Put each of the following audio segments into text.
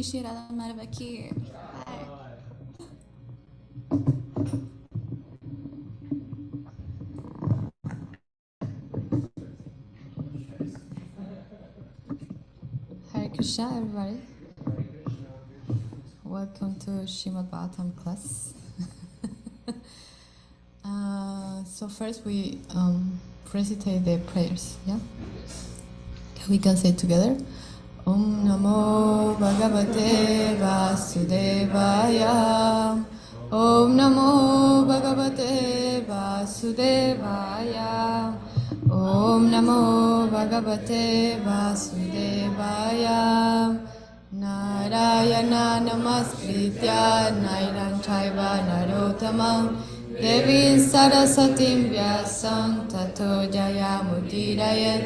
Shri Radha Madhava ki. Hare Krishna, everybody. Welcome to Srimad Bhagavatam class. So first we recitate the prayers, yeah? We can say it together. Om Namo Bhagavate Vasudevaya. Om Namo Bhagavate Vasudevaya. Om Namo Bhagavate Vasudevaya. Narayana Namaskritya Nairan Chaiva Narottamam Devi Sarasatim Vyasam Tato Jayamudirayan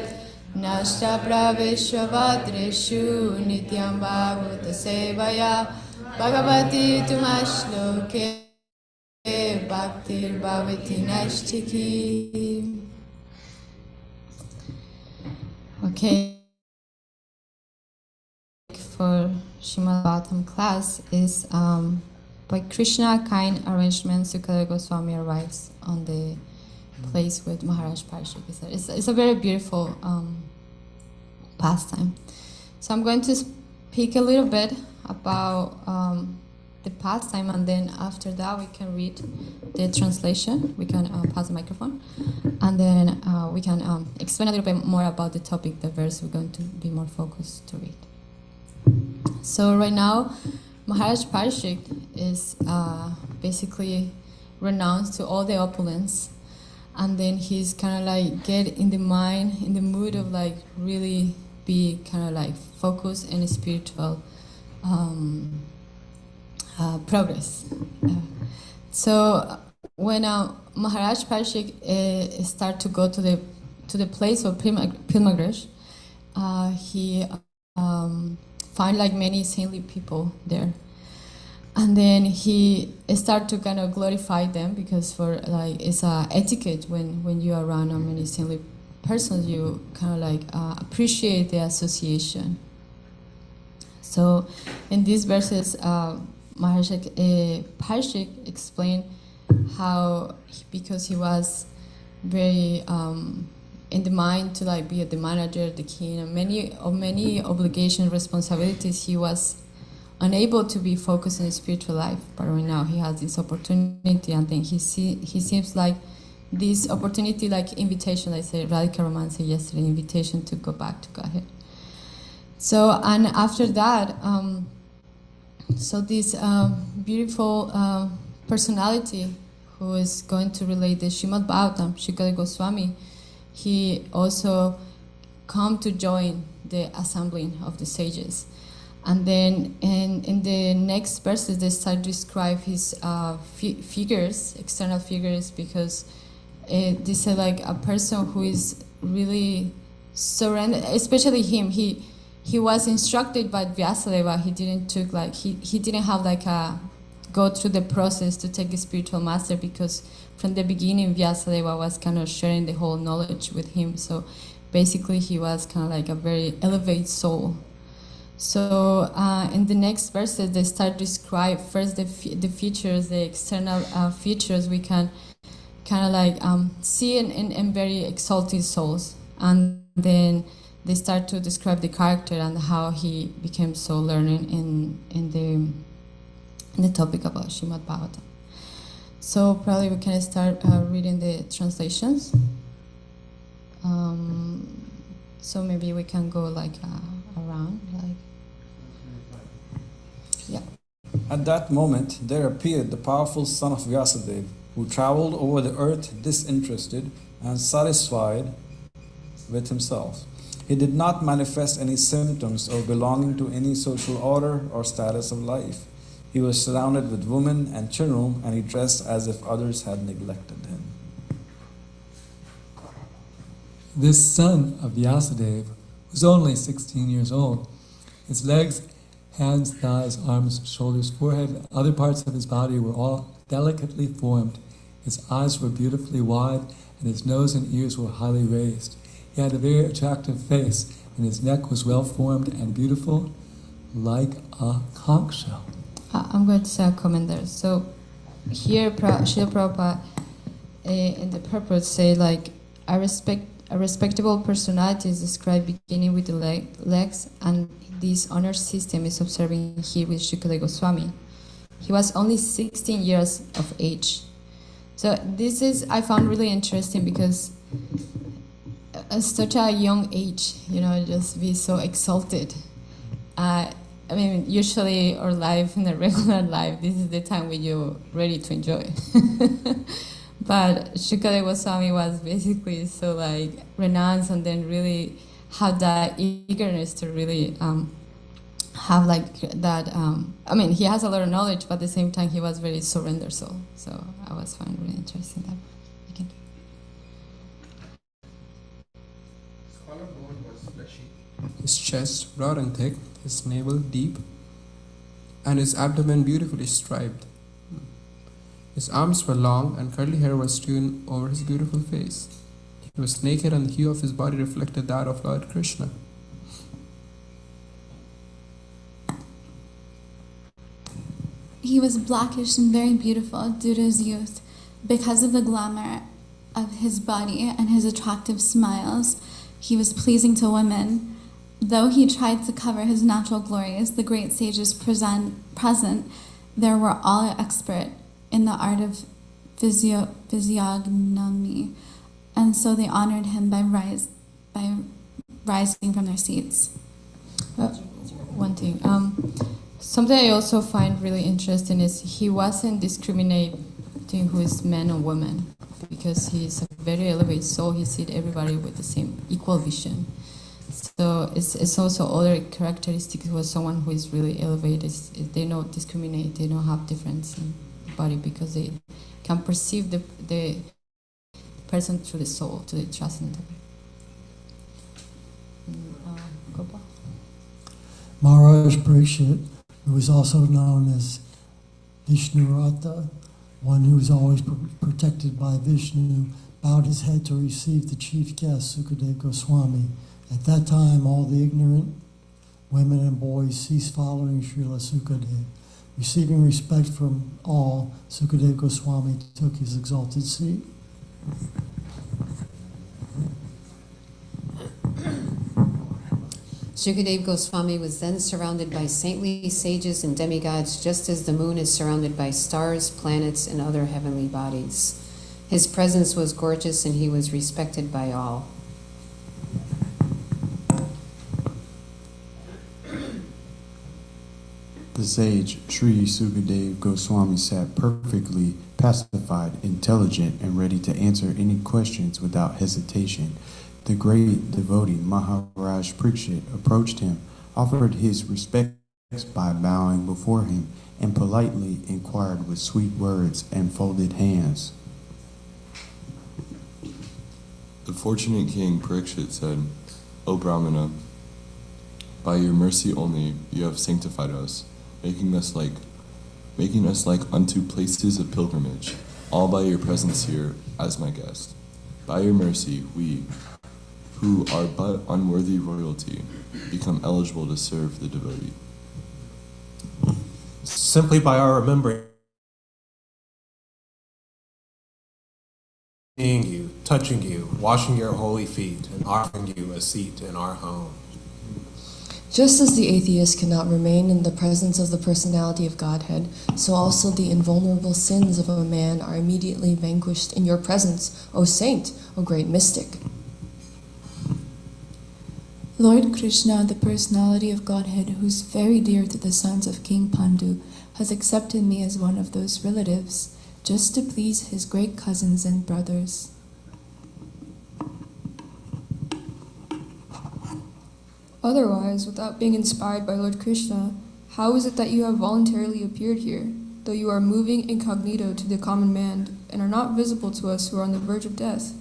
Nashta Praveshvadreshu Nityam Bhagavata Sevaya Bhagavati Tumashloke Bhaktir Bhavati Nashtiki. Okay. For Srimad Bhagavatam class is by Krishna, kind arrangement, Sukadeva Goswami arrives on the place with Maharaj Parishik. It's a very beautiful pastime. So I'm going to speak a little bit about the pastime, and then after that we can read the translation. We can pass the microphone, and then we can explain a little bit more about the topic, the verse we're going to be more focused to read. So right now, Maharaj Parishik is basically renounced to all the opulence, and then he's kind of like get in the mind, in the mood of like really be kind of like focused in spiritual progress. So when Maharaj Parishik start to go to the place of pilgrimage, he find like many saintly people there, and then he start to kind of glorify them, because for like it's a etiquette when you are around many saintly persons, you kind of like appreciate the association. So in these verses, Maharaj Parishik explained how because he was very in the mind to like be the manager, the king, and many obligations, responsibilities, he was unable to be focused on his spiritual life. But right now he has this opportunity, and then he seems like this opportunity, like invitation, like say Radhika Raman said yesterday, invitation to go back to Godhead. So, and after that, so this beautiful personality who is going to relate the Srimad Bhagavatam, Sukadeva Goswami, he also come to join the assembly of the sages. And then in the next verses, they start to describe his figures, external figures, because they say like a person who is really surrendered, especially him. He was instructed by Vyasadeva. He didn't took like he didn't have like a go through the process to take a spiritual master, because from the beginning Vyasadeva was kind of sharing the whole knowledge with him. So basically he was kind of like a very elevated soul. So in the next verses they start to describe first the features, the external features we can kind of like see in very exalted souls, and then they start to describe the character and how he became so learned in the topic about Srimad Bhagavatam. So probably we can start reading the translations. So maybe we can go like around, like, yeah. At that moment, there appeared the powerful son of Vyasadeva, who traveled over the earth disinterested and satisfied with himself. He did not manifest any symptoms of belonging to any social order or status of life. He was surrounded with women and children, and he dressed as if others had neglected him. This son of Vyasadeva was only 16 years old. His legs, hands, thighs, arms, shoulders, forehead, and other parts of his body were all delicately formed. His eyes were beautifully wide, and his nose and ears were highly raised. He had a very attractive face, and his neck was well formed and beautiful. like a conch shell. I'm going to say a comment there. So here, Srila Prabhupada in the purport say like, a respectable personality is described beginning with the legs, and this honor system is observing here with Shukadeva Goswami. He was only 16 years of age. So this is, I found really interesting because at such a young age, just be so exalted. I mean, usually our life, in a regular life, this is the time when you're ready to enjoy. But Shukadeva Goswami was basically so like renounced, and then really had that eagerness to really have like that. I mean, he has a lot of knowledge, but at the same time, he was very surrendered soul. So I was finding really interesting that. Again. His collarbone was fleshy. His chest broad and thick, his navel deep, and his abdomen beautifully striped. His arms were long, and curly hair was strewn over his beautiful face. He was naked, and the hue of his body reflected that of Lord Krishna. He was blackish and very beautiful due to his youth. Because of the glamour of his body and his attractive smiles, he was pleasing to women. Though he tried to cover his natural glories, the great sages present, there were all expert in the art of physiognomy, and so they honored him by rising from their seats. One thing, something I also find really interesting is he wasn't discriminating who is man or woman, because he's a very elevated soul. He sees everybody with the same equal vision. So it's also other characteristics of someone who is really elevated. They don't discriminate. They don't have difference in body, because they can perceive the person through the soul, to the transcendental. Gopal? Maharaj Parikshit, who was also known as Vishnurata, one who was always protected by Vishnu, bowed his head to receive the chief guest, Sukadeva Goswami. At that time, all the ignorant women and boys ceased following Srila Sukadeva. Receiving respect from all, Sukadeva Goswami took his exalted seat. Shukadeva Goswami was then surrounded by saintly sages and demigods, just as the moon is surrounded by stars, planets, and other heavenly bodies. His presence was gorgeous, and he was respected by all. The sage Sri Sukadeva Goswami sat perfectly pacified, intelligent, and ready to answer any questions without hesitation. The great devotee Maharaj Parikshit approached him, offered his respects by bowing before him, and politely inquired with sweet words and folded hands. The fortunate king Parikshit said, "O Brahmana, by your mercy only you have sanctified us, making us like unto places of pilgrimage, all by your presence here as my guest. By your mercy, we, who are but unworthy royalty, become eligible to serve the devotee." Simply by our remembering, seeing you, touching you, washing your holy feet, and offering you a seat in our home. Just as the atheist cannot remain in the presence of the personality of Godhead, so also the invulnerable sins of a man are immediately vanquished in your presence, O saint, O great mystic. Lord Krishna, the personality of Godhead, who's very dear to the sons of King Pandu, has accepted me as one of those relatives, just to please his great cousins and brothers. Otherwise, without being inspired by Lord Krishna, how is it that you have voluntarily appeared here, though you are moving incognito to the common man and are not visible to us who are on the verge of death?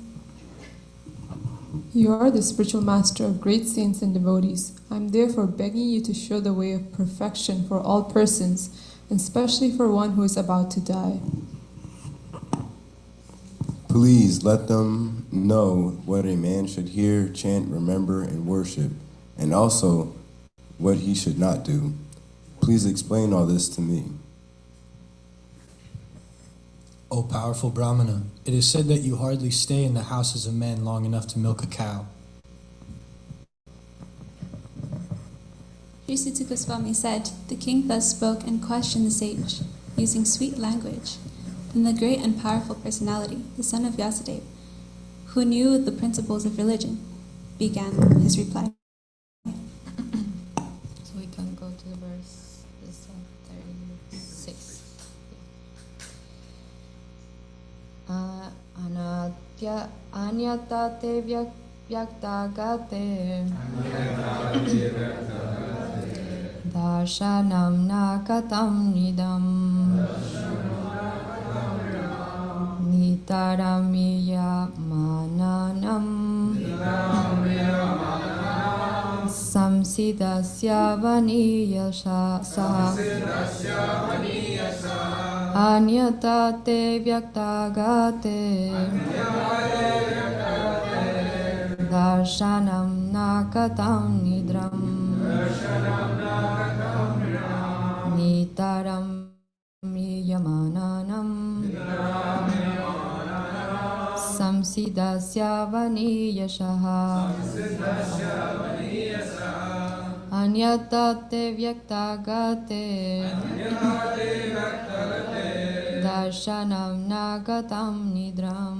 You are the spiritual master of great saints and devotees. I am therefore begging you to show the way of perfection for all persons, and especially for one who is about to die. Please let them know what a man should hear, chant, remember, and worship, and also what he should not do. Please explain all this to me. O powerful Brahmana, it is said that you hardly stay in the houses of men long enough to milk a cow. Sri Suta Goswami said, the king thus spoke and questioned the sage, using sweet language. Then the great and powerful personality, the son of Vyasadeva, who knew the principles of religion, began his reply. So we can go to the verse 36. Anyata te vyaktagate darshanam nakatam nidam nitaramiya mananam samsidasya vaniyasa anyata te vyaktagate darshanam nakatam nidram nitaram miyamananam samsidasya vaniyashaha anyata te vyaktagate darshanam nagatam nidram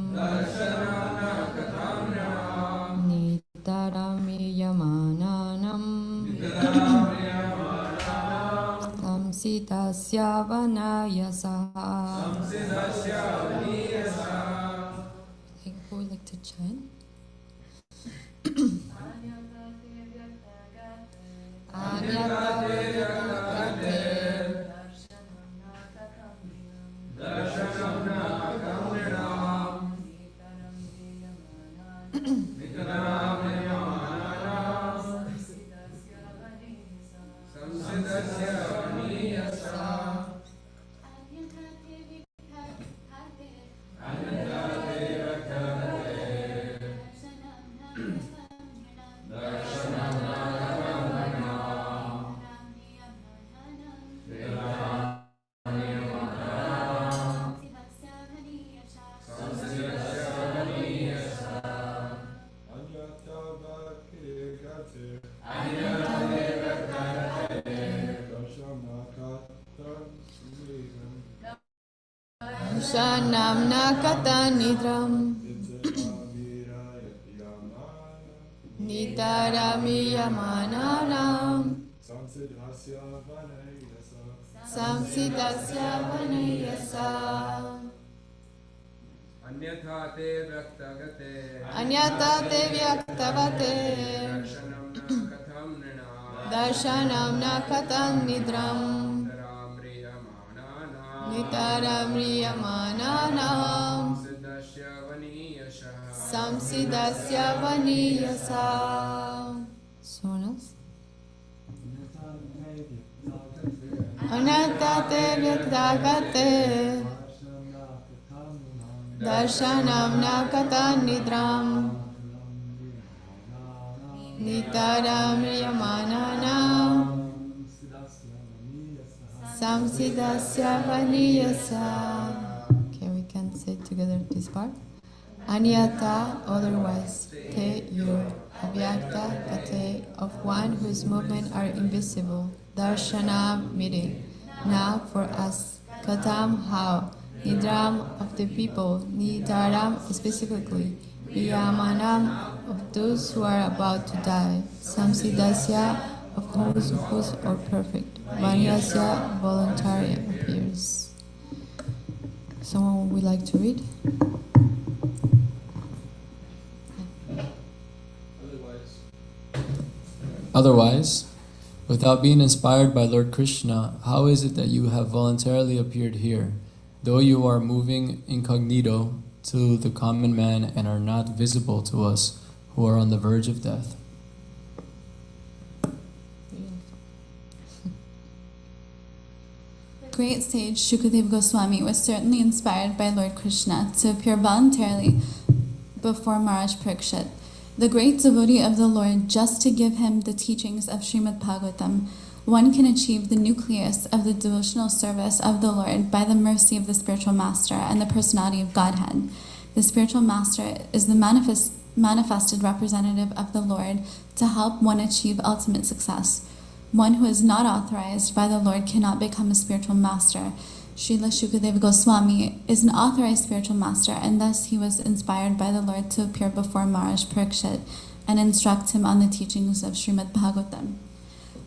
nitaramyamananam samsitasya vanayasaha. Who would like to chant? Darshanam nakatan nidram nitaramyamananam samsidasya vanayasa anyata te vyaktavate darshanam nakatan nidram nitaramriyamananam samsidasya vaniyasa. Someone else? Anatate vyaktagate darshanam nakatan nidram nitaramriyamananam samsidasya vaniyasa. Okay, we can say together this part. Anyata, otherwise, te, you, avyakta, kate, of one whose movements are invisible. Darshana, meeting. Now for us. Katam, how. Nidram, of the people. Nitaram, specifically. Viyamanam, of those who are about to die. Samsidasya, of whose are perfect. Vaniyasya, voluntary appears. Someone would like to read? Otherwise, without being inspired by Lord Krishna, how is it that you have voluntarily appeared here, though you are moving incognito to the common man and are not visible to us who are on the verge of death? Great sage Shukadeva Goswami was certainly inspired by Lord Krishna to appear voluntarily before Maharaj Parikshit. the great devotee of the Lord, just to give him the teachings of Srimad Bhagavatam, one can achieve the nucleus of the devotional service of the Lord by the mercy of the spiritual master and the personality of Godhead. The spiritual master is the manifested representative of the Lord to help one achieve ultimate success. One who is not authorized by the Lord cannot become a spiritual master. Srila Shukadeva Goswami is an authorized spiritual master, and thus he was inspired by the Lord to appear before Maharaj Parikshit and instruct him on the teachings of Srimad Bhagavatam.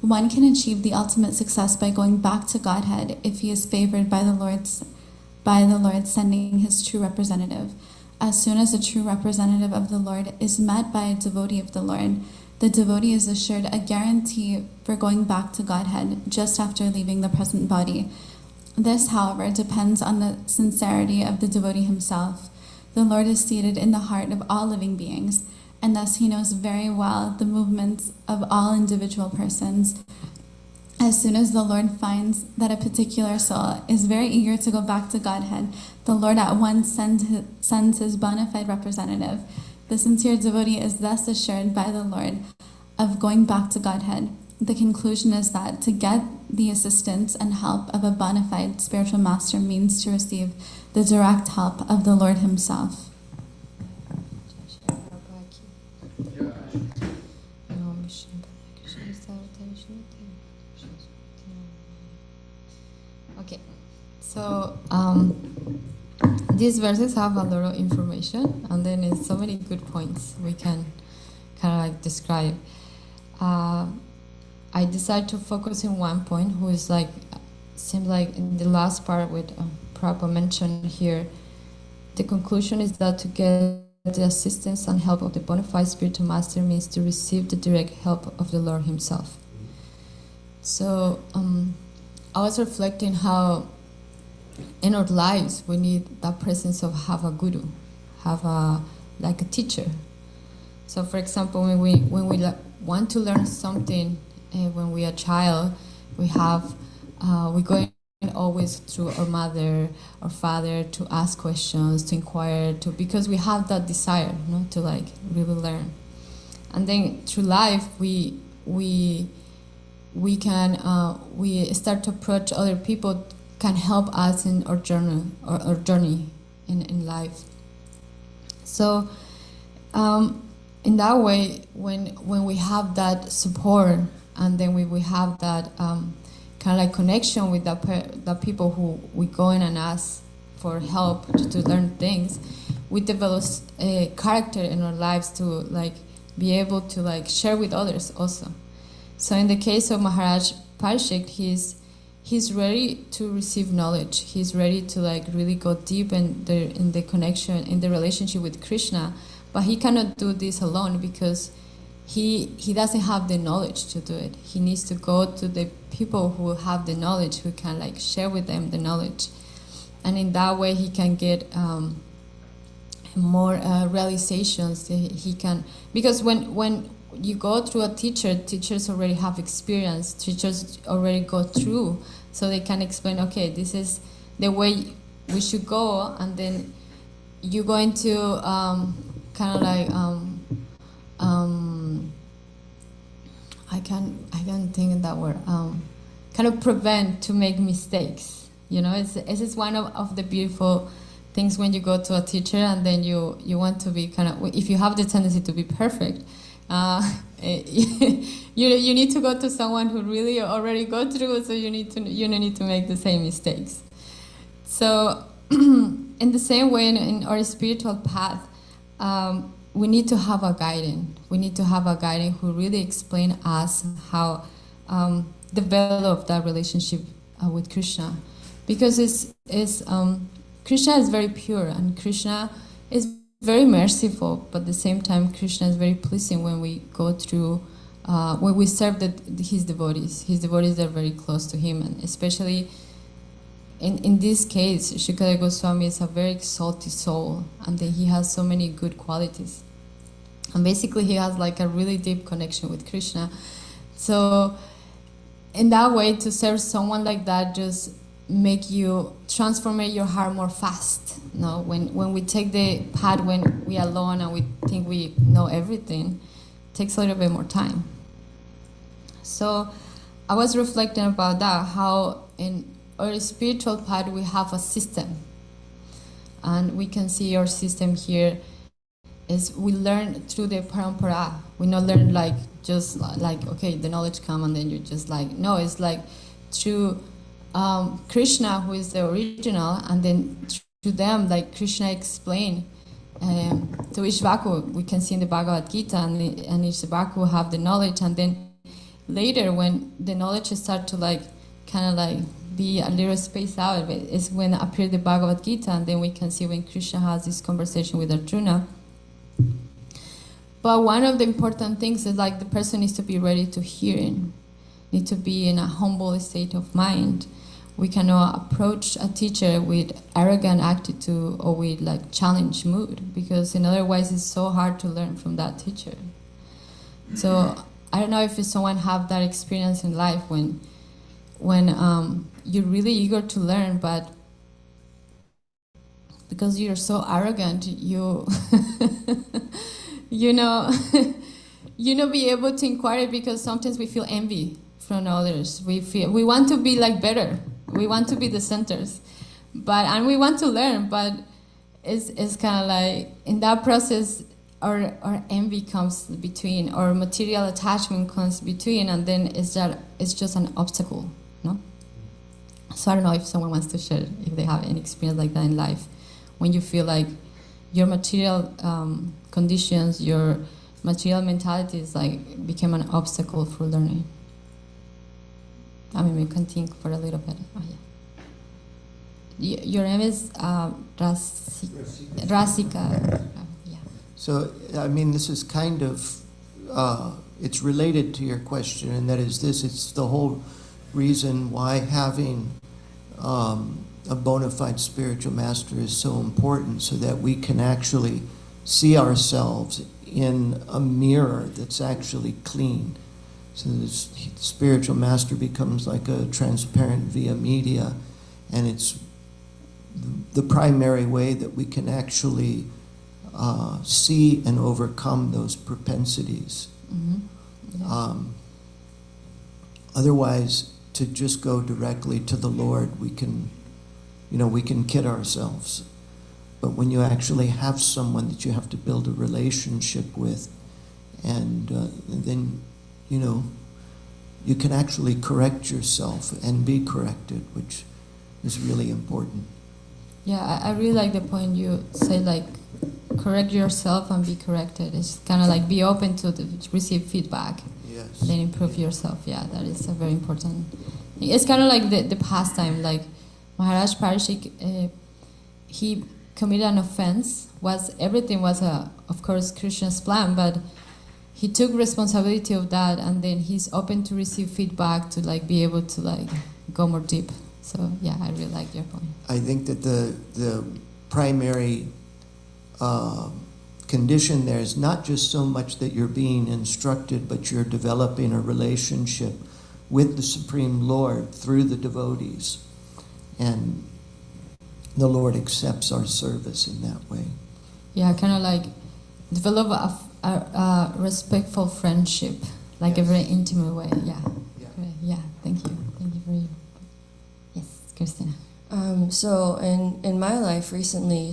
One can achieve the ultimate success by going back to Godhead if he is favored by the Lord sending his true representative. As soon as a true representative of the Lord is met by a devotee of the Lord, the devotee is assured a guarantee for going back to Godhead just after leaving the present body. This, however, depends on the sincerity of the devotee himself. The Lord is seated in the heart of all living beings, and thus he knows very well the movements of all individual persons. As soon as the Lord finds that a particular soul is very eager to go back to Godhead, the Lord at once sends his bona fide representative. The sincere devotee is thus assured by the Lord of going back to Godhead. The conclusion is that to get the assistance and help of a bona fide spiritual master means to receive the direct help of the Lord himself. Okay, so these verses have a lot of information, and then it's so many good points we can kind of like describe. I decided to focus on one point, who is like, seems like in the last part with Prabhupada mentioned here, the conclusion is that to get the assistance and help of the bona fide spiritual master means to receive the direct help of the Lord himself. So I was reflecting how in our lives we need that presence of have a guru, have a like a teacher. So for example, when we want to learn something, when we are a child, we go always through our mother or father to ask questions, to inquire, because we have that desire, to like really learn. And then through life, we start to approach other people can help us in our journey in life. So in that way, when we have that support, and then we have that kind of like connection with the people who we go in and ask for help to learn things, we develop a character in our lives to like be able to like share with others also. So in the case of Maharaj Parikshit, he's ready to receive knowledge. He's ready to like really go deep in the connection, in the relationship with Krishna, but he cannot do this alone because he doesn't have the knowledge to do it. He needs to go to the people who have the knowledge, who can like share with them the knowledge, and in that way he can get more realizations. He can, because when you go through a teacher, teachers already have experience. Teachers already go through, so they can explain. Okay, this is the way we should go, and then you're going to kind of like. I can't think of that word. Kind of prevent to make mistakes. It's one of the beautiful things when you go to a teacher and then you want to be kind of, if you have the tendency to be perfect, you need to go to someone who really already go through. So you need to make the same mistakes. So in the same way, in our spiritual path. We need to have a guiding. We need to have a guiding who really explain us how develop that relationship with Krishna, because Krishna is very pure and Krishna is very merciful. But at the same time, Krishna is very pleasing when we go through, when we serve his devotees. His devotees are very close to him, and especially. In this case, Shukadeva Goswami is a very exalted soul, and then he has so many good qualities. And basically, he has like a really deep connection with Krishna. So, in that way, to serve someone like that just make you transform your heart more fast. No, when we take the path when we are alone and we think we know everything, it takes a little bit more time. So I was reflecting about that, how in our spiritual path we have a system. And we can see our system here is we learn through the parampara. We not learn like just like, okay, the knowledge come and then you just like, no, it's like through Krishna, who is the original, and then through them, like Krishna explained to each Bhakkhu. We can see in the Bhagavad Gita, and each Bhakkhu have the knowledge, and then later when the knowledge start to like kind of like be a little spaced out, is when appear the Bhagavad Gita, and then we can see when Krishna has this conversation with Arjuna. But one of the important things is like the person needs to be ready to hear it, need to be in a humble state of mind. We cannot approach a teacher with arrogant attitude or with like challenge mood, because in otherwise it's so hard to learn from that teacher. So I don't know if someone have that experience in life when you're really eager to learn, but because you're so arrogant, you you know be able to inquire, because sometimes we feel envy from others. We want to be like better. We want to be the centers, and we want to learn, but it's kind of like in that process our envy comes between, or material attachment comes between, and then it's just an obstacle, no? So I don't know if someone wants to share if they have any experience like that in life, when you feel like your material conditions, your material mentality is like became an obstacle for learning. I mean, we can think for a little bit. Oh, yeah. Your name is Rasika. Yeah. So, I mean, this is kind of, it's related to your question, and that is this: it's the whole reason why having a bona fide spiritual master is so important, so that we can actually see ourselves in a mirror that's actually clean. So the spiritual master becomes like a transparent via media, and it's the primary way that we can actually see and overcome those propensities. Mm-hmm. Yeah. Otherwise, to just go directly to the Lord, we can kid ourselves. But when you actually have someone that you have to build a relationship with, and then you can actually correct yourself and be corrected, which is really important. Yeah, I really like the point you say, like, correct yourself and be corrected. It's kind of like be open to receive feedback. Yes. And then improve yourself. Yeah, that is a very important thing. It's kind of like the pastime, like Maharaj Parishik, he committed an offense. Everything was, of course, Krishna's plan, but he took responsibility of that, and then he's open to receive feedback to like be able to like go more deep. So yeah, I really like your point. I think that the primary condition there is not just so much that you're being instructed, but you're developing a relationship with the Supreme Lord through the devotees. And the Lord accepts our service in that way. Yeah, kind of like develop a respectful friendship, like yes. a very intimate way. Yeah. Yeah. Great. Yeah. Thank you. Thank you for you. Yes, Christina. So in my life recently,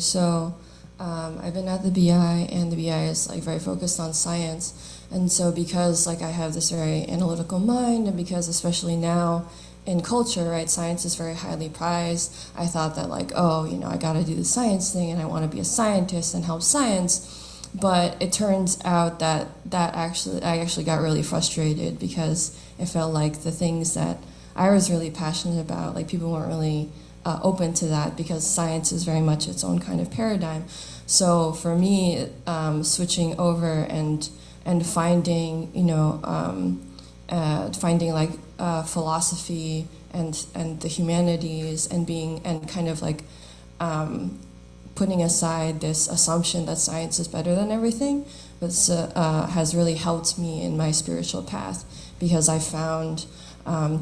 I've been at the BI, and the BI is like very focused on science. And so because like I have this very analytical mind, and because especially now in culture, right, science is very highly prized, I thought that like, I gotta do the science thing, and I wanna be a scientist and help science. But it turns out that I actually got really frustrated, because it felt like the things that I was really passionate about, like people weren't really open to that, because science is very much its own kind of paradigm. So for me, switching over and finding, finding like philosophy and the humanities, and kind of like putting aside this assumption that science is better than everything, has really helped me in my spiritual path, because I found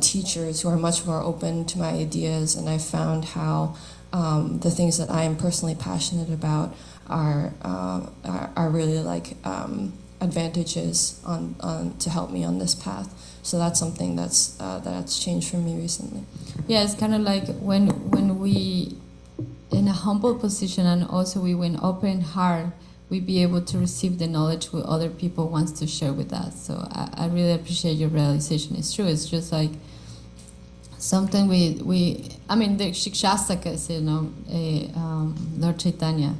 teachers who are much more open to my ideas, and I found how the things that I am personally passionate about are really like advantages on to help me on this path. So that's something that's changed for me recently. Yeah, it's kind of like when we in a humble position, and also we when open heart, we be able to receive the knowledge what other people wants to share with us. So I really appreciate your realization. It's true. It's just like something I mean, the Shikshasakas, Lord Chaitanya,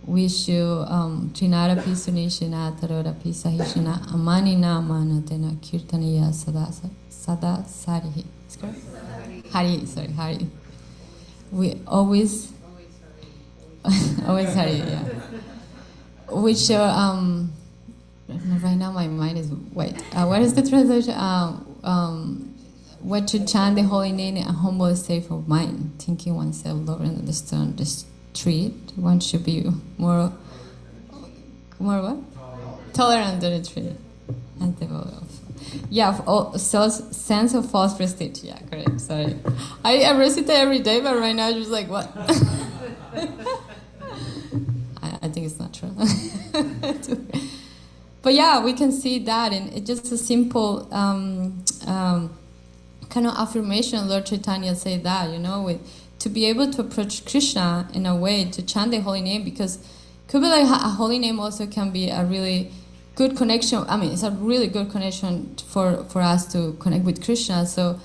we should Trinara Pisunishina Tarora Pisahishina Amani Namana Tena Kirtaniya Sada Sarihi. Hari, sorry, Hari. We always Hari, yeah. We should right now my mind is wait. What is the translation? What to chant the holy name in a humble state of mind, thinking oneself lower than the street. One should be more what? Tolerant than the tree. And devout. Yeah, sense of false prestige. Yeah, correct. Sorry, I recite it every day, but right now I'm just like what? I think it's not true. But yeah, we can see that, and it's just a simple kind of affirmation. Lord Chaitanya say that, to be able to approach Krishna in a way to chant the holy name, because could be like a holy name also can be a really good connection. I mean, it's a really good connection for us to connect with Krishna. So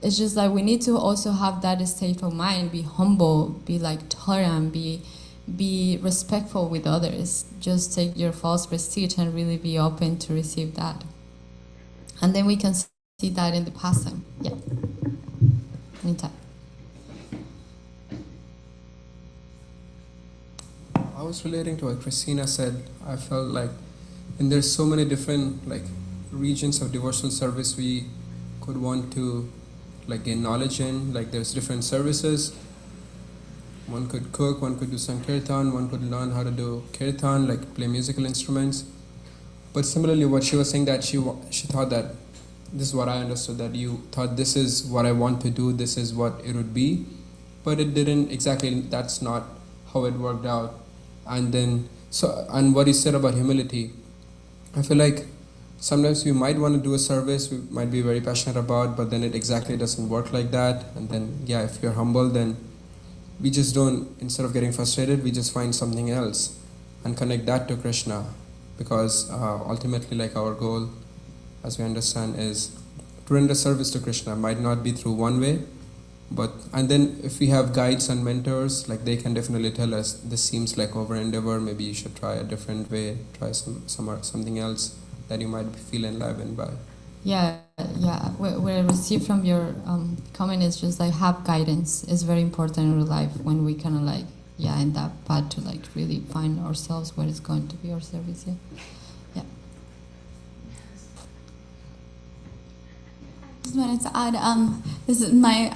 it's just like we need to also have that state of mind, be humble, be like tolerant, be respectful with others. Just take your false prestige and really be open to receive that. And then we can see that in the pastime. Yeah. Anytime. I was relating to what Christina said. I felt like, and there's so many different like regions of devotional service we could want to like gain knowledge in. Like there's different services. One could cook, one could do sankirtan, one could learn how to do kirtan, like play musical instruments. But similarly, what she was saying, that she thought that, this is what I understood, that you thought this is what I want to do, this is what it would be, but it didn't exactly, that's not how it worked out. And then, and what you said about humility, I feel like sometimes we might want to do a service we might be very passionate about, but then it exactly doesn't work like that. And then, yeah, if you're humble, then we just don't, instead of getting frustrated, we just find something else and connect that to Krishna, because ultimately, like, our goal, as we understand, is to render service to Krishna. Might not be through one way, but, and then if we have guides and mentors, like, they can definitely tell us, this seems like over endeavor, maybe you should try a different way, try something else that you might feel enlivened by. Yeah. What I received from your comment is just like have guidance is very important in our life when we kind of like, in that path to like really find ourselves, what is going to be our service. Yeah. Just wanted to add, this is my,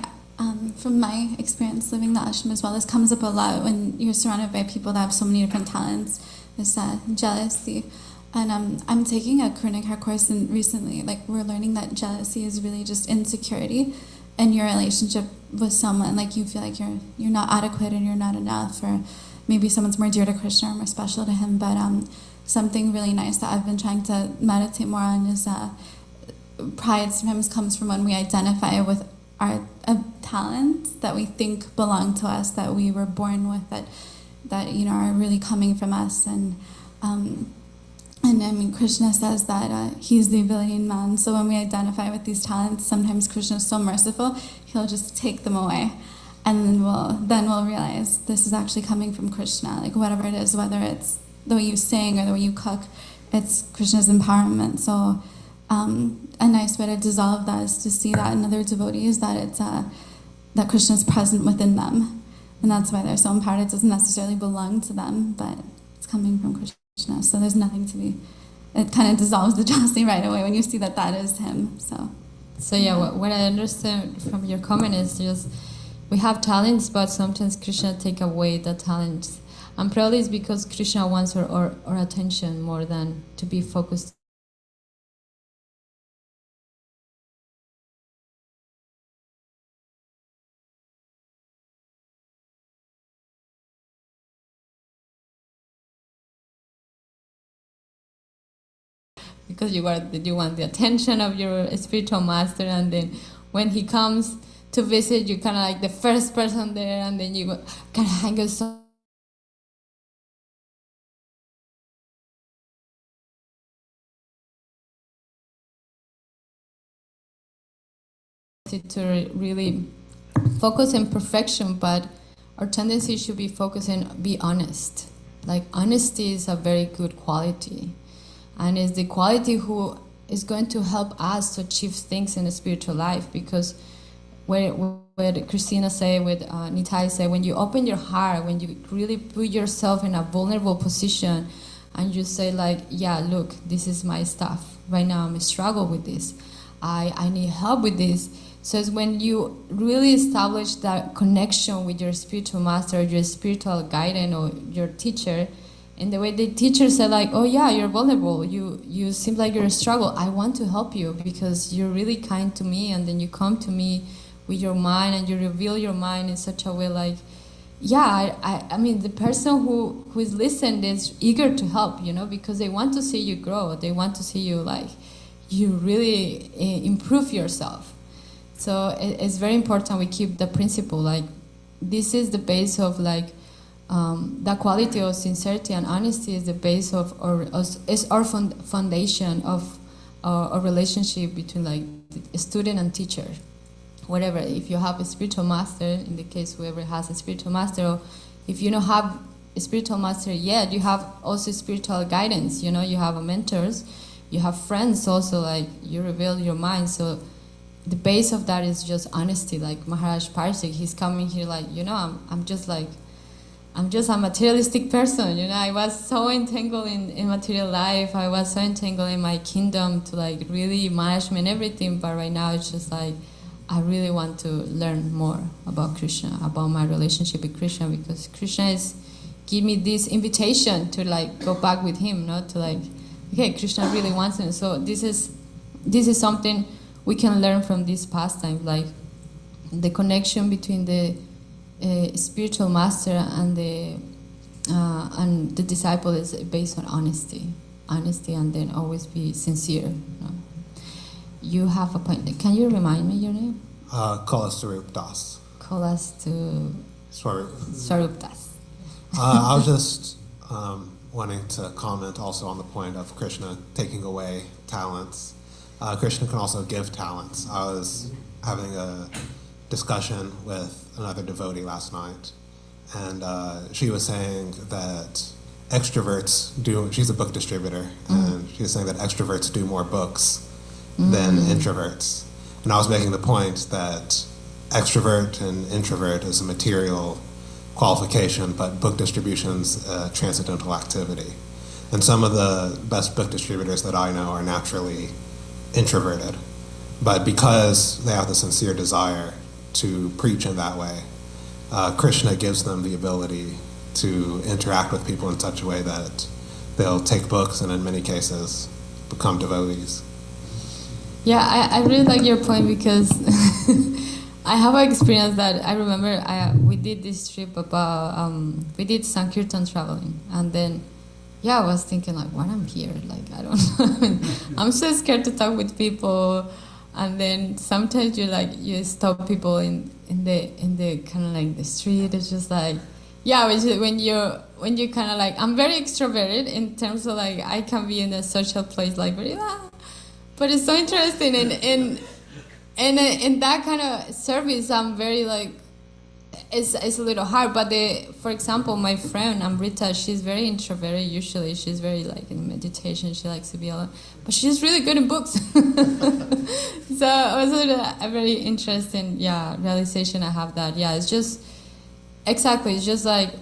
from my experience living the ashram as well, this comes up a lot when you're surrounded by people that have so many different talents, this jealousy. And I'm taking a Karnika course, and recently, like, we're learning that jealousy is really just insecurity in your relationship with someone. Like, you feel like you're not adequate and you're not enough, or maybe someone's more dear to Krishna or more special to him. But something really nice that I've been trying to meditate more on is pride sometimes comes from when we identify with our talents that we think belong to us, that we were born with, that are really coming from us. And I mean, Krishna says that he's the ability man. So when we identify with these talents, sometimes Krishna is so merciful, he'll just take them away. And then we'll realize this is actually coming from Krishna. Like, whatever it is, whether it's the way you sing or the way you cook, it's Krishna's empowerment. So a nice way to dissolve that is to see that in other devotees, that it's that Krishna is present within them. And that's why they're so empowered. It doesn't necessarily belong to them, but it's coming from Krishna. So there's nothing to be, it kind of dissolves the jealousy right away when you see that that is him. So yeah, what I understand from your comment is just we have talents, but sometimes Krishna take away the talents. And probably it's because Krishna wants our attention more than to be focused because you want the attention of your spiritual master, and then when he comes to visit, you kind of like the first person there, and then you kind of hang out so to really focus on perfection, but our tendency should be focusing, be honest. Like honesty is a very good quality, and is the quality who is going to help us to achieve things in the spiritual life. Because what Christina said, with Nitai said, when you open your heart, when you really put yourself in a vulnerable position, and you say like, yeah, look, this is my stuff right now. I'm struggling with this. I need help with this. So it's when you really establish that connection with your spiritual master, your spiritual guidance, or your teacher, in the way the teacher said like, oh yeah, you're vulnerable, you seem like you're a struggle, I want to help you because you're really kind to me, and then you come to me with your mind and you reveal your mind in such a way like, yeah, I mean, the person who is listening is eager to help, because they want to see you grow, they want to see you like, you really improve yourself. So it's very important we keep the principle, like this is the base of like the quality of sincerity and honesty is the base of, or is our foundation of a relationship between like a student and teacher. Whatever, if you have a spiritual master, in the case whoever has a spiritual master, or if you don't have a spiritual master yet, you have also spiritual guidance, you have mentors, you have friends also, like you reveal your mind. So the base of that is just honesty. Like Maharaj Parshik, he's coming here like, I'm just a materialistic person, I was so entangled in material life, I was so entangled in my kingdom to like really management everything, but right now it's just like, I really want to learn more about Krishna, about my relationship with Krishna, because Krishna is give me this invitation to like go back with him, to like, okay, Krishna really wants him. So this is something we can learn from this pastime, like the connection between the spiritual master and the disciple is based on honesty, and then always be sincere. You have a point. Can you remind me your name? Kolas Swarup Das. Kolas to Swarup Das. I was just wanting to comment also on the point of Krishna taking away talents. Krishna can also give talents. I was having a discussion with another devotee last night, and she was saying that extroverts do, she's a book distributor, and she was saying that extroverts do more books than introverts. And I was making the point that extrovert and introvert is a material qualification, but book distribution's a transcendental activity. And some of the best book distributors that I know are naturally introverted, but because they have the sincere desire to preach in that way, Krishna gives them the ability to interact with people in such a way that they'll take books and in many cases become devotees. Yeah, I really like your point, because I have an experience that I remember. We did this trip about, we did Sankirtan traveling, and then, I was thinking like, what I'm here, like I don't know. I'm so scared to talk with people, and then sometimes you stop people in the kind of like the street. It's just like, when you kind of like, I'm very extroverted in terms of like I can be in a social place like very. But it's so interesting, in that kind of service, I'm very like, it's a little hard. But for example, my friend Amrita, she's very introverted usually. She's very like in meditation. She likes to be alone, but she's really good in books. So it was a very interesting, realization I have that. It's just exactly. It's just like.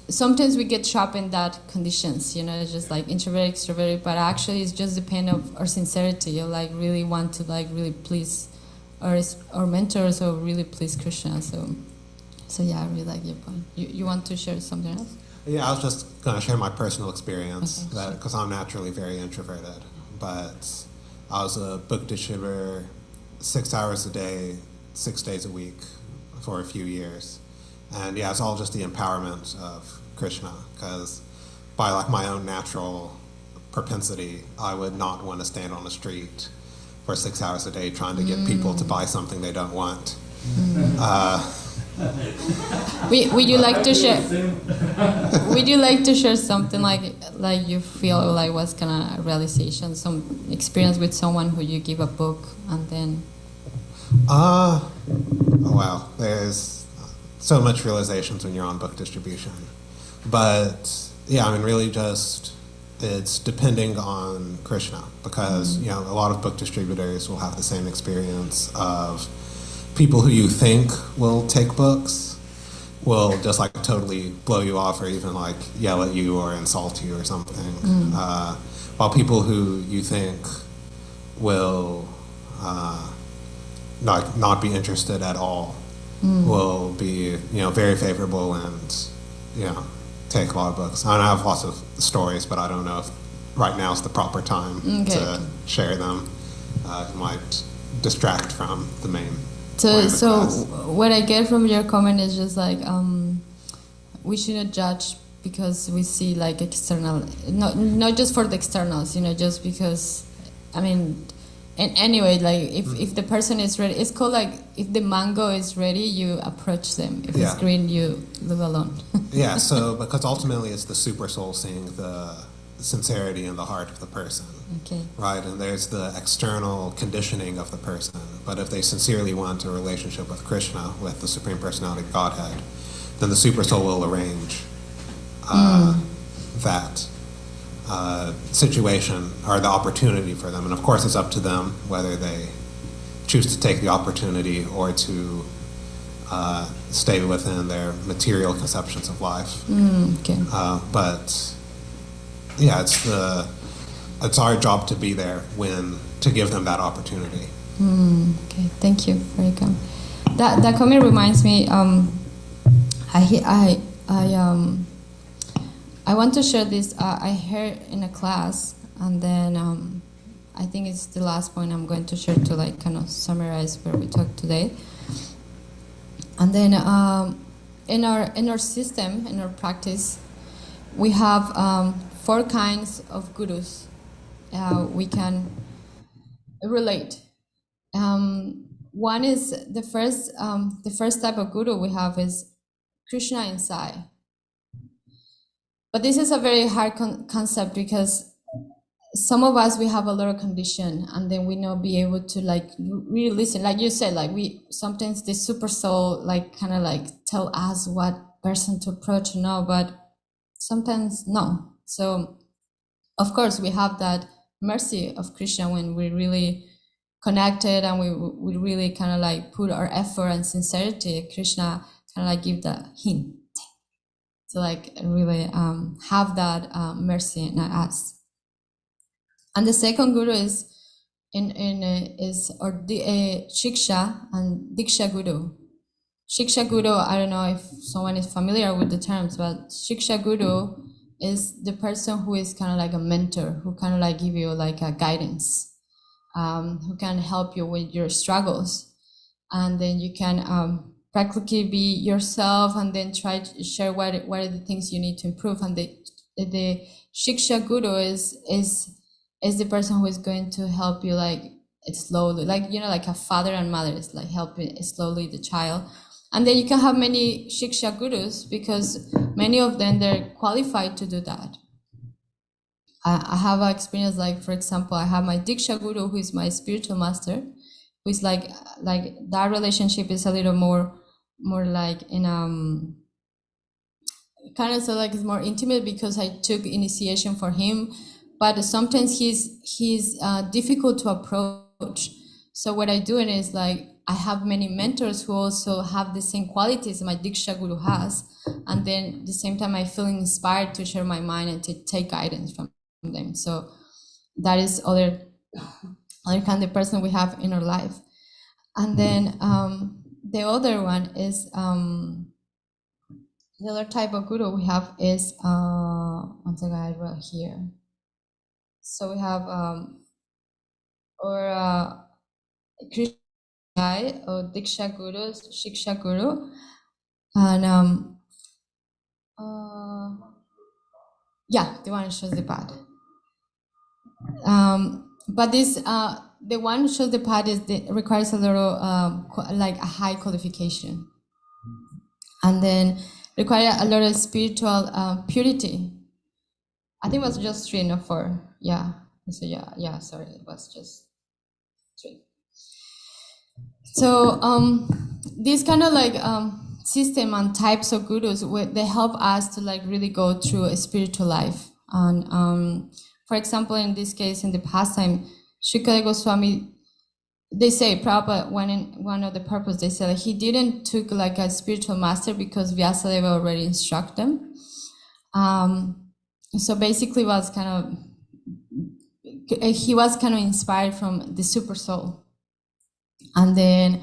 Sometimes we get trapped in that conditions, it's just like introvert, extrovert, but actually it's just depend of our sincerity. You like really want to like really please our mentors, or really please Krishna. So I really like your point. You want to share something else? Yeah, I was just going to share my personal experience, because I'm naturally very introverted, but I was a book distributor 6 hours a day, 6 days a week for a few years. And it's all just the empowerment of Krishna, because by like my own natural propensity. I would not want to stand on the street for 6 hours a day trying to get people to buy something they don't want. Would you like to share? Would you like to share something like you feel like was kind of a realization, some experience with someone who you give a book and then? Oh wow, there's so much realizations when you're on book distribution, but yeah, I mean, really just it's depending on Krishna, because you know, a lot of book distributors will have the same experience of people who you think will take books will just like totally blow you off or even like yell at you or insult you or something, while people who you think will not be interested at all will be, you know, very favorable and, you know, take a lot of books. I have lots of stories, but I don't know if right now is the proper time to share them. It might distract from the main. So what I get from your comment is just like we shouldn't judge because we see like external, not just for the externals, you know, just because, I mean, and anyway, like if the person is ready, it's called like if the mango is ready, you approach them. If it's green, you leave alone. Yeah, so because ultimately it's the super soul seeing the sincerity in the heart of the person. Okay. Right, and there's the external conditioning of the person. But if they sincerely want a relationship with Krishna, with the Supreme Personality of Godhead, then the super soul will arrange that situation or the opportunity for them. And of course it's up to them whether they choose to take the opportunity or to stay within their material conceptions of life. But yeah, it's our job to be there to give them that opportunity. Okay, thank you for your comment. That comment reminds me. I want to share this. I heard in a class, and then I think it's the last point I'm going to share to like kind of summarize where we talked today. And then in our system, in our practice, we have 4 kinds of gurus we can relate. One is the first type of guru we have is Krishna inside. But this is a very hard concept because some of us, we have a lot of condition and then we not be able to like really listen. Like you said, like sometimes the super soul like kind of like tell us what person to approach now, but sometimes no. So of course we have that mercy of Krishna when we really connected and we really kind of like put our effort and sincerity. Krishna kind of like give the hint to like really have that mercy in us. And the second guru is Shiksha and Diksha Guru. Shiksha Guru, I don't know if someone is familiar with the terms, but Shiksha Guru is the person who is kind of like a mentor, who kind of like give you like a guidance, who can help you with your struggles. And then you can practically be yourself and then try to share what are the things you need to improve. And the Shiksha Guru is the person who is going to help you like slowly, like, you know, like a father and mother is like helping slowly the child. And then you can have many Shiksha Gurus because many of them, they're qualified to do that. I have an experience, like, for example, I have my Diksha Guru, who is my spiritual master, who is like that relationship is a little more like in kind of so like it's more intimate because I took initiation for him, but sometimes he's difficult to approach. So what I do is like I have many mentors who also have the same qualities my Diksha Guru has, and then at the same time I feel inspired to share my mind and to take guidance from them. So that is other kind of person we have in our life. And then the other one is the other type of guru we have is one second, I wrote here. So we have Krishna or Diksha Guru, Shiksha Guru, and yeah, the one shows the path. But this the one who shows the path requires a little like a high qualification, and then require a lot of spiritual purity. I think it was just 3, not 4. Yeah. So yeah. Sorry, it was just 3. So this kind of like system and types of gurus, they help us to like really go through a spiritual life. And for example, in this case, in the past time, Shukadeva Goswami, they say Prabhupada, one of the purpose, they say like he didn't took like a spiritual master because Vyasadeva already instruct them. So basically was he was kind of inspired from the super soul. And then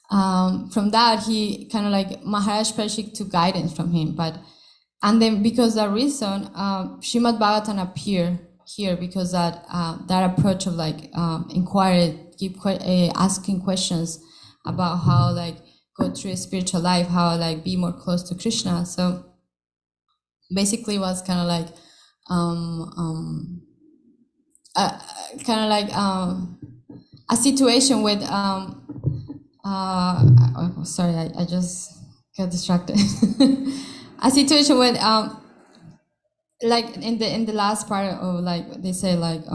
from that, he kind of like Maharaj Parishik took guidance from him. And then because of that reason, Srimad Bhagavatam appeared here because that approach of like inquiry, asking questions about how like go through a spiritual life, how like be more close to Krishna. So basically was kind of like a situation with sorry, I just got distracted. A situation with like in the last part of like they say like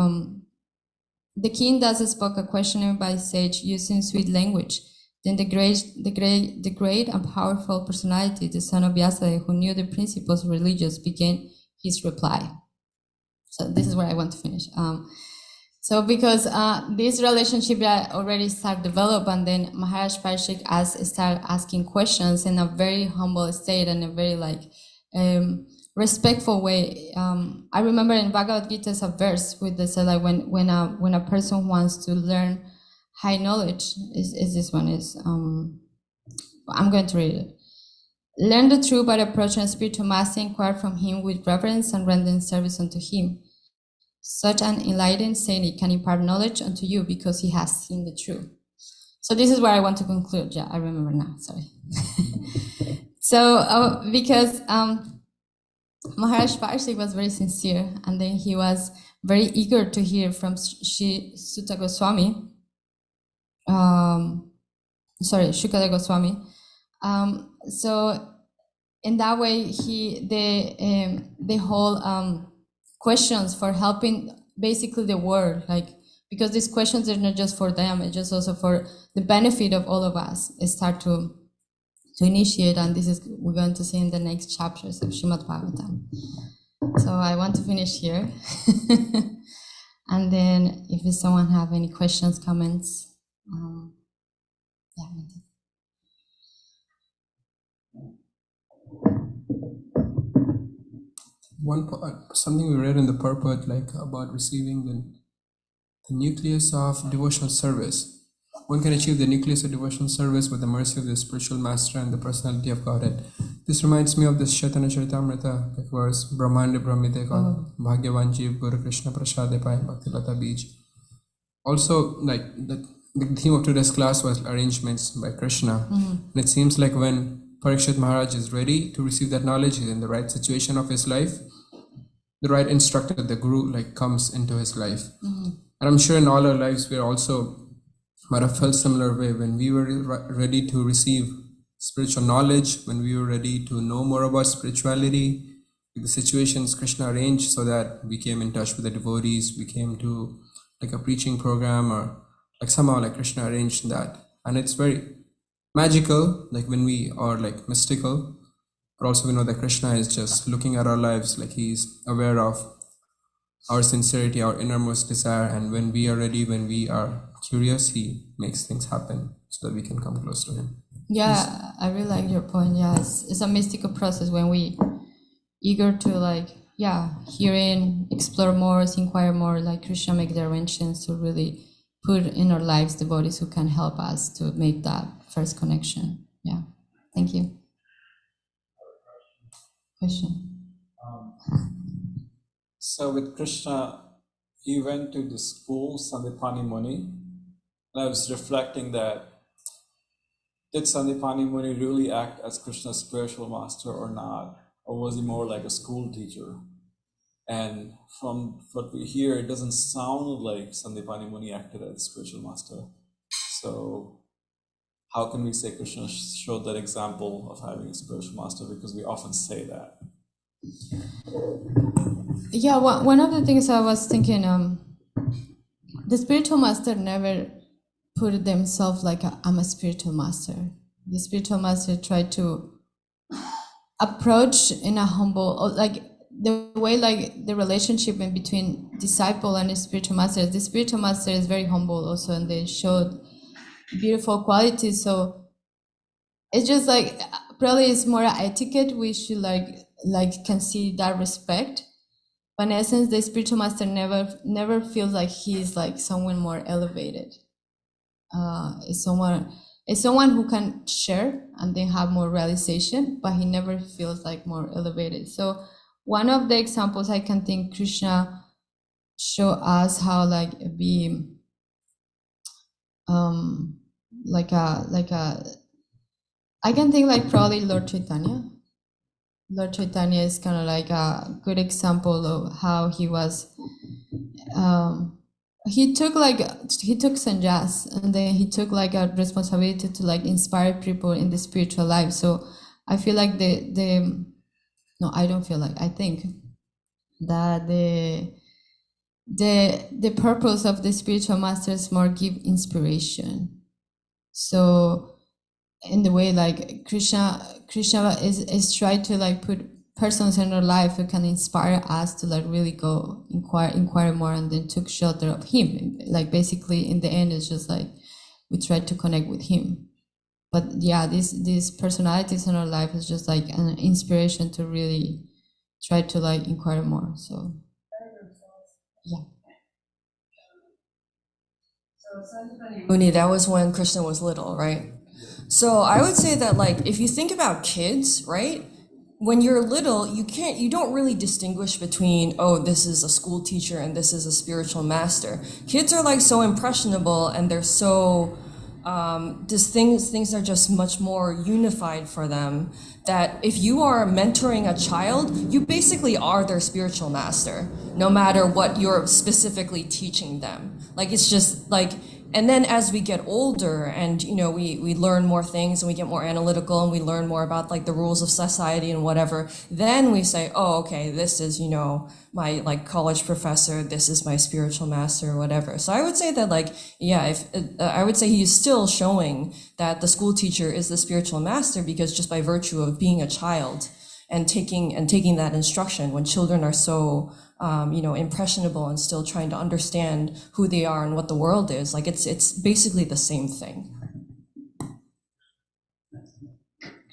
the king Dasi spoke a questioner by sage using sweet language. Then the great and powerful personality, the son of Vyasadeva, who knew the principles of religions, began his reply. So this is where I want to finish. So because this relationship already started to develop, and then Maharaj Parishik started asking questions in a very humble state and a very like respectful way. I remember in Bhagavad Gita is a verse with the say like when a person wants to learn high knowledge, is this one is I'm going to read it. Learn the truth by approaching a spiritual master, inquire from him with reverence and rendering service unto him. Such an enlightened saint can impart knowledge unto you because he has seen the truth. So this is where I want to conclude. Yeah, I remember now. Sorry. So because Maharaj Parishik was very sincere, and then he was very eager to hear from Sutta Goswami. Shukadeva Goswami. So in that way, the whole questions for helping basically the world, like because these questions are not just for them, it's just also for the benefit of all of us. Start to initiate, and this is we're going to see in the next chapters of Srimad Bhagavatam. So I want to finish here, and then if someone have any questions, comments. Yeah. Something we read in the purport, like about receiving the nucleus of devotional service. One can achieve the nucleus of devotional service with the mercy of the spiritual master and the personality of Godhead. This reminds me of this Chaitanya Charitamrita, like verse Brahmanda Brahmite called Bhagyavan Jeev Guru Krishna Prasade Pai Bhaktilata Bij. Also, like the theme of today's class was arrangements by Krishna. And it seems like when Parikshit Maharaj is ready to receive that knowledge, he's in the right situation of his life, the right instructor, the guru, like comes into his life. And I'm sure in all our lives we also might have felt similar way when we were ready to receive spiritual knowledge, when we were ready to know more about spirituality. The situations Krishna arranged so that we came in touch with the devotees, we came to like a preaching program, or like somehow like Krishna arranged that. And it's very magical, like when we are like mystical, but also we know that Krishna is just looking at our lives, like he's aware of our sincerity, our innermost desire, and when we are ready, when we are curious, he makes things happen so that we can come close to him. Yeah, I really like your point. Yeah, it's a mystical process when we eager to like, hear in, explore more, inquire more, like Krishna make the arrangements to really put in our lives devotees who can help us to make that first connection. Yeah, thank you. Question. So with Krishna, he went to the school, Sandipani Muni, and I was reflecting that, did Sandipani Muni really act as Krishna's spiritual master or not? Or was he more like a school teacher? And from what we hear, it doesn't sound like Sandipani Muni acted as spiritual master. So how can we say Krishna showed that example of having a spiritual master? Because we often say that. Yeah, one of the things I was thinking, the spiritual master never put themselves like I'm a spiritual master. The spiritual master tried to approach in a humble, or like the way like the relationship in between disciple and the spiritual master. The spiritual master is very humble also, and they showed beautiful qualities. So it's just like probably it's more etiquette. We should like can see that respect. But in essence, the spiritual master never feels like he's like someone more elevated. It's someone who can share and then have more realization, but he never feels like more elevated. So one of the examples I can think Krishna show us how like be like a I can think like probably Lord Chaitanya. Lord Chaitanya is kind of like a good example of how he was. He took sannyas, and then he took like a responsibility to like inspire people in the spiritual life. So I feel like I don't feel like, I think that the purpose of the spiritual masters more give inspiration. So in the way like Krishna is trying to like put persons in our life who can inspire us to like really go inquire more, and then took shelter of him. Like basically in the end it's just like we try to connect with him. But yeah, these personalities in our life is just like an inspiration to really try to like inquire more. So yeah. Muni, that was when Krishna was little, right? So I would say that like if you think about kids, right? When you're little, you don't really distinguish between, oh, this is a school teacher and this is a spiritual master. Kids are like so impressionable, and they're so things are just much more unified for them, that if you are mentoring a child, you basically are their spiritual master, no matter what you're specifically teaching them. Like it's just like, and then as we get older and, you know, we learn more things and we get more analytical and we learn more about like the rules of society and whatever, then we say, oh, okay, this is, you know, my like college professor, this is my spiritual master or whatever. So I would say that like, yeah, I would say he's still showing that the school teacher is the spiritual master, because just by virtue of being a child and taking that instruction, when children are so impressionable and still trying to understand who they are and what the world is, like it's basically the same thing.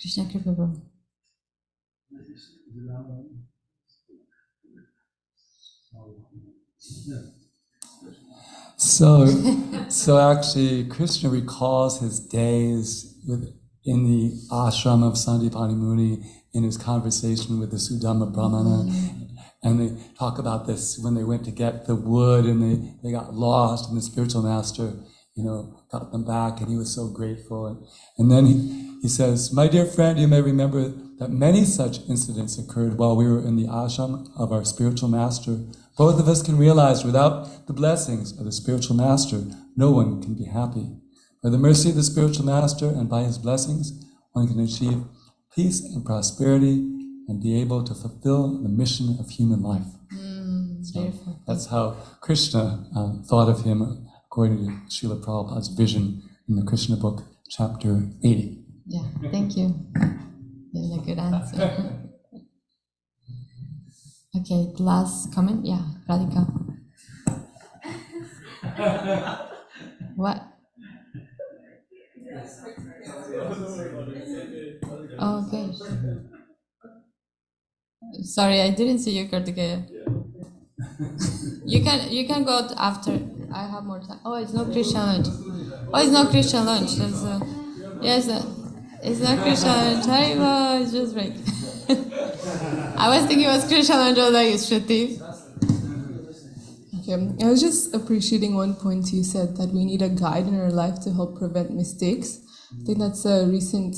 Krishna Kripa Prabhu. So actually, Krishna recalls his days in the ashram of Sandipani Muni, in his conversation with the Sudama Brahmana. And they talk about this when they went to get the wood and they got lost, and the spiritual master, got them back, and he was so grateful. And then he says, my dear friend, you may remember that many such incidents occurred while we were in the ashram of our spiritual master. Both of us can realize without the blessings of the spiritual master, no one can be happy. By the mercy of the spiritual master and by his blessings, one can achieve peace and prosperity and be able to fulfill the mission of human life. So that's how Krishna thought of him, according to Srila Prabhupada's vision in the Krishna book, chapter 80. Yeah, thank you. Very good answer. Okay, the last comment? Yeah, Radhika. What? Oh, okay. Sorry, I didn't see you, Kartikeya. You can go after. I have more time. Oh, it's not Christian lunch. Oh, it's not Christian lunch. Yes, it's not Christian lunch. It's just break. I was thinking it was Christian lunch, like it's Shruti. Okay, I was just appreciating one point you said, that we need a guide in our life to help prevent mistakes. I think that's a recent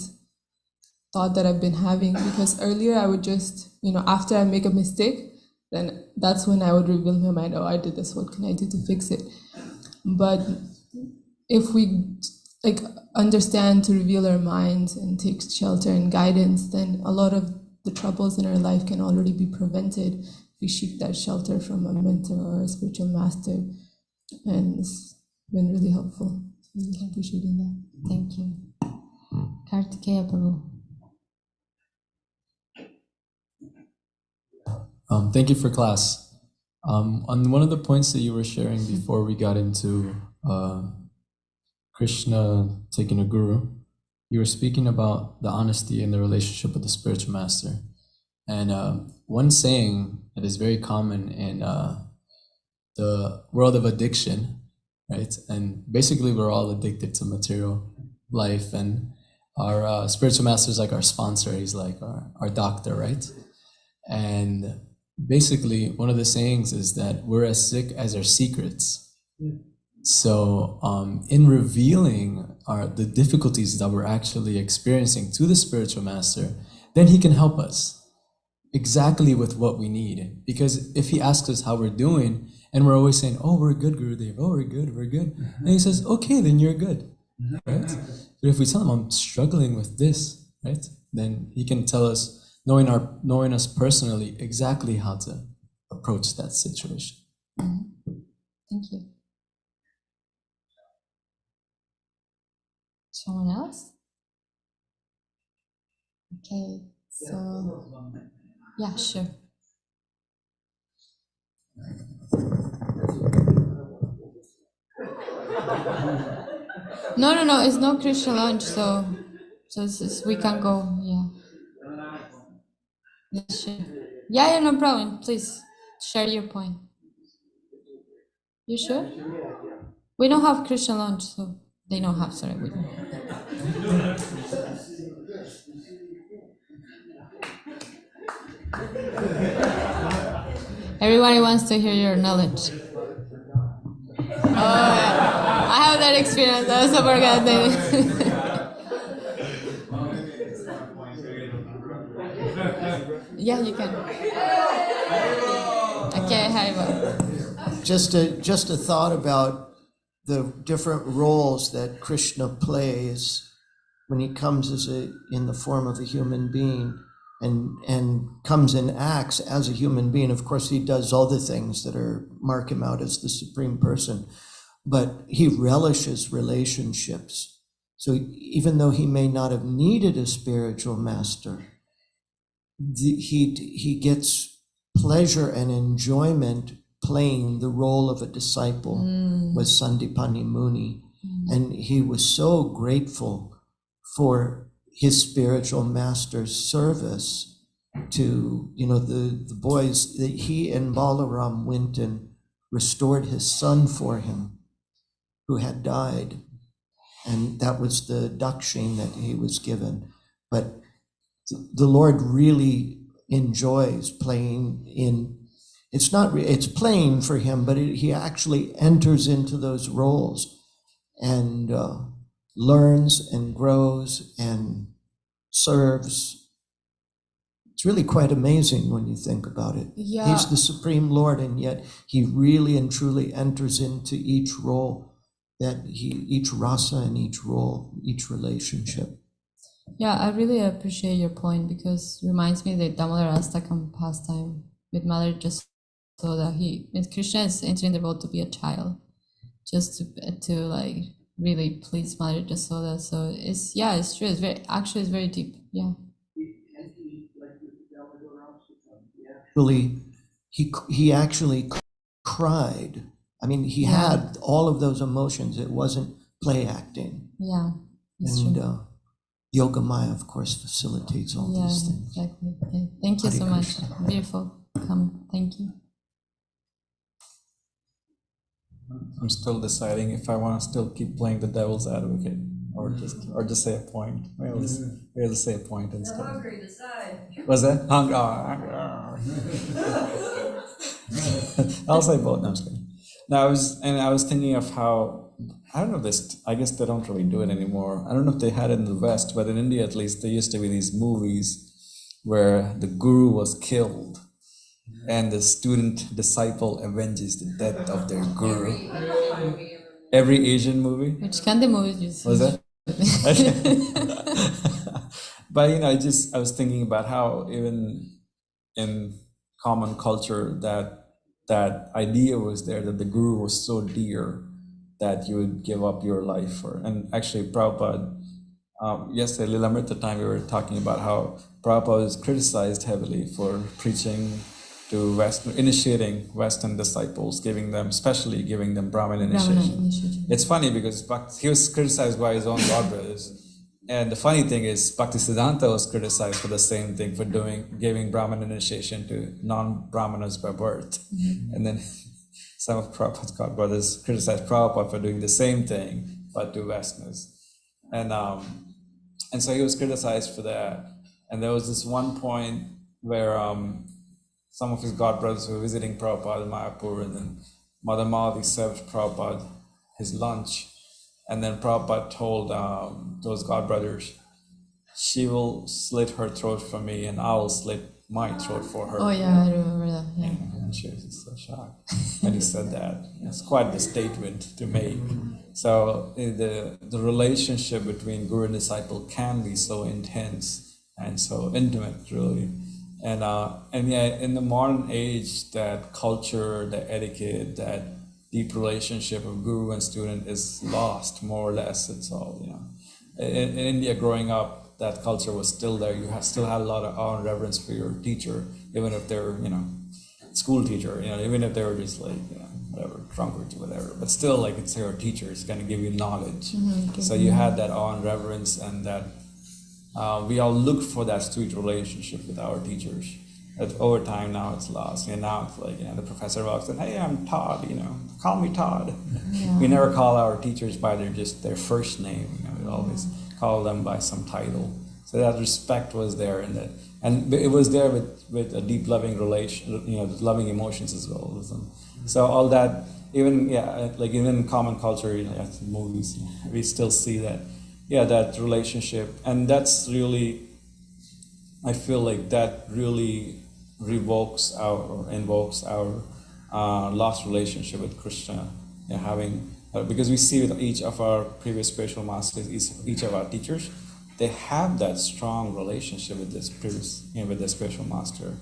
thought that I've been having, because earlier I would just, after I make a mistake, then that's when I would reveal in my mind, oh, I did this, what can I do to fix it? But if we like understand to reveal our minds and take shelter and guidance, then a lot of the troubles in our life can already be prevented if we seek that shelter from a mentor or a spiritual master. And it's been really helpful. Really appreciating that. Thank you. Kartikeya Prabhu. Thank you for class. On one of the points that you were sharing before we got into Krishna taking a guru, you were speaking about the honesty in the relationship with the spiritual master. And one saying that is very common in the world of addiction, right? And basically we're all addicted to material life, and our spiritual master is like our sponsor, he's like our doctor, right? And basically one of the sayings is that we're as sick as our secrets. So in revealing the difficulties that we're actually experiencing to the spiritual master, then he can help us exactly with what we need. Because if he asks us how we're doing, and we're always saying, oh, we're good, Gurudev, oh, we're good, and he says, okay, then you're good, right? But if we tell him, I'm struggling with this, right? Then he can tell us, knowing us personally, exactly how to approach that situation. Thank you. Someone else? Okay, so yeah, sure. No, it's no Krishna lunch, so we can go, yeah. Yeah, sure. Yeah, no problem. Please share your point. You sure? We don't have Krishna lunch, so they don't have, sorry. We don't. Everybody wants to hear your knowledge. Oh, yeah. I have that experience. I also forgot that. Yeah, you can. Okay, Haribo. Just a thought about the different roles that Krishna plays when he comes in the form of a human being and comes and acts as a human being. Of course, he does all the things that mark him out as the supreme person, but he relishes relationships. So even though he may not have needed a spiritual master, he gets pleasure and enjoyment playing the role of a disciple with Sandipani Muni. And he was so grateful for his spiritual master's service to, the boys that he and Balaram went and restored his son for him who had died. And that was the dakshin that he was given. But the Lord really enjoys playing in, it's playing for him, but he actually enters into those roles and learns and grows and serves. It's really quite amazing when you think about it. Yeah. He's the Supreme Lord, and yet he really and truly enters into each role, each rasa and each role, each relationship. Yeah, I really appreciate your point, because it reminds me of the Damodara Astakam pastime with Mother Jasoda. Krishna is entering the role to be a child, just to like really please Mother Jasoda. So it's true. It's very deep. Yeah. Really, he actually cried. I mean, he had all of those emotions. It wasn't play acting. Yeah, and Yoga Maya, of course, facilitates all these things. Exactly. Okay. Thank you so much. Beautiful. Thank you. I'm still deciding if I want to still keep playing the devil's advocate or just say a point. We'll say a point instead. You're hungry, decide. Was that? Hunger. I'll say both. No, I'm just kidding. No, I was thinking of how, I don't know this, I guess they don't really do it anymore. I don't know if they had it in the West, but in India at least, there used to be these movies where the guru was killed. and the student disciple avenges the death of their guru. Every Asian movie. Which kind of movies you see? Was that? But I was thinking about how even in common culture that idea was there, that the guru was so dear that you would give up your life for. And actually, Prabhupada, yesterday, Lilamrita time, we were talking about how Prabhupada is criticized heavily for preaching to initiating Western disciples, especially giving them Brahmin initiation. It's funny because he was criticized by his own godbrothers. And the funny thing is, Bhaktisiddhanta was criticized for the same thing, for giving Brahmin initiation to non-Brahmanas by birth. Mm-hmm. And then some of Prabhupada's godbrothers criticized Prabhupada for doing the same thing, but to Westerners. And so he was criticized for that. And there was this one point where some of his godbrothers were visiting Prabhupada in Mayapur, and then Mother Malvi served Prabhupada his lunch. And then Prabhupada told those godbrothers, she will slit her throat for me and I will slit my throat for her. Oh yeah, I remember that. Yeah. And she was just so shocked when he said that. It's quite the statement to make. So the relationship between guru and disciple can be so intense and so intimate, really. And yeah, in the modern age, that culture, the etiquette, that deep relationship of guru and student is lost, more or less. It's all, in India, growing up, that culture was still there. You still had a lot of awe and reverence for your teacher, even if they're, school teacher, even if they were just like, whatever, drunkards or whatever. But still, like, it's your teacher, it's going to give you knowledge. Mm-hmm. So you had that awe and reverence, and that we all look for that sweet relationship with our teachers. But over time now it's lost. And now it's like, the professor walks in, hey, I'm Todd, call me Todd. Yeah. We never call our teachers by their first name. We always call them by some title. So that respect was there, and it was there with a deep loving relation, loving emotions as well. So all that, even in common culture, movies, we still see that, that relationship. And that's really, I feel like that really invokes our lost relationship with Krishna, because we see with each of our previous spiritual masters, each of our teachers, they have that strong relationship with this previous, with their spiritual master,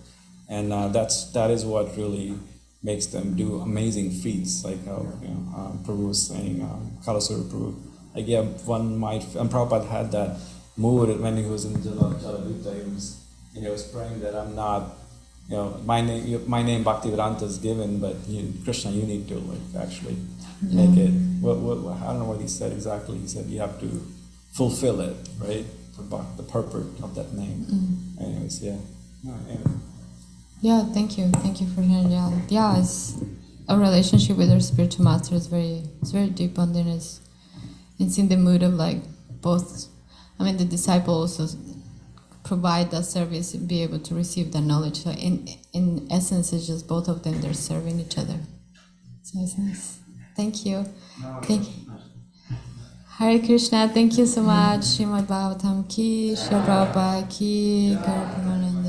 and that is what really makes them do amazing feats, like how Prabhu was saying, Kalasura Prabhu. One might, and Prabhupada had that mood when he was in Jaladutta. He was praying that I'm not, my name Bhaktivedanta is given, but Krishna, you need to actually make it. I don't know what he said exactly. He said you have to fulfill it, right? The purport of that name. Mm-hmm. Anyways, yeah. Anyway. Yeah, thank you for sharing. Yeah, it's a relationship with our spiritual master is very deep, and then it's in the mood of like both. The disciple also provide that service and be able to receive the knowledge. So in essence, it's just both of them, they're serving each other. So it's nice. Thank you. Thank you. Hare Krishna, thank you so much. Srimad Bhagavatam ki, Shri Prabhupada ki, Gaura Premanand.